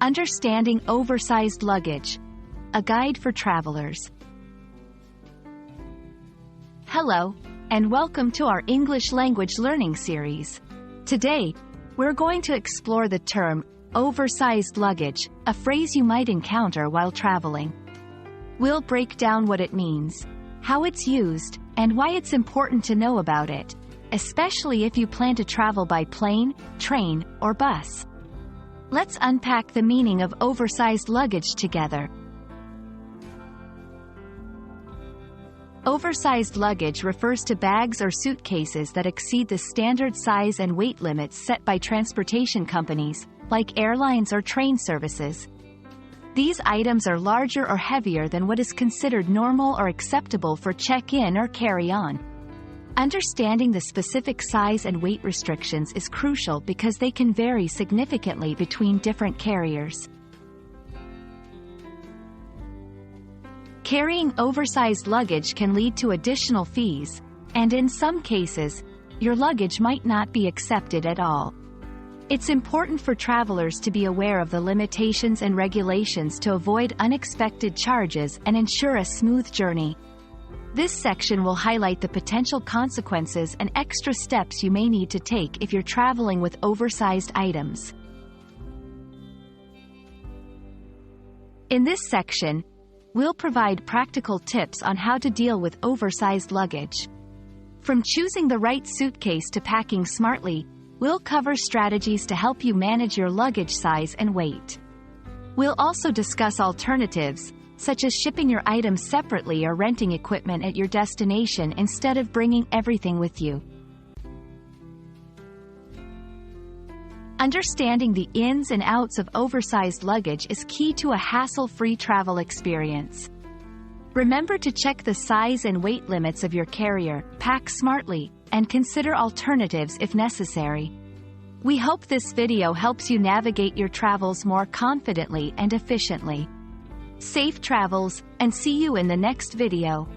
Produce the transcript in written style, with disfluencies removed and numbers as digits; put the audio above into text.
Understanding Oversized Luggage, a guide for travelers. Hello, and welcome to our English language learning series. Today, we're going to explore the term oversized luggage, a phrase you might encounter while traveling. We'll break down what it means, how it's used, and why it's important to know about it, especially if you plan to travel by plane, train, or bus. Let's unpack the meaning of oversized luggage together. Oversized luggage refers to bags or suitcases that exceed the standard size and weight limits set by transportation companies, like airlines or train services. These items are larger or heavier than what is considered normal or acceptable for check-in or carry-on. Understanding the specific size and weight restrictions is crucial because they can vary significantly between different carriers. Carrying oversized luggage can lead to additional fees, and in some cases, your luggage might not be accepted at all. It's important for travelers to be aware of the limitations and regulations to avoid unexpected charges and ensure a smooth journey. This section will highlight the potential consequences and extra steps you may need to take if you're traveling with oversized items. In this section, we'll provide practical tips on how to deal with oversized luggage. From choosing the right suitcase to packing smartly, we'll cover strategies to help you manage your luggage size and weight. We'll also discuss alternatives, such as shipping your items separately or renting equipment at your destination instead of bringing everything with you. Understanding the ins and outs of oversized luggage is key to a hassle-free travel experience. Remember to check the size and weight limits of your carrier, pack smartly, and consider alternatives if necessary. We hope this video helps you navigate your travels more confidently and efficiently. Safe travels, and see you in the next video.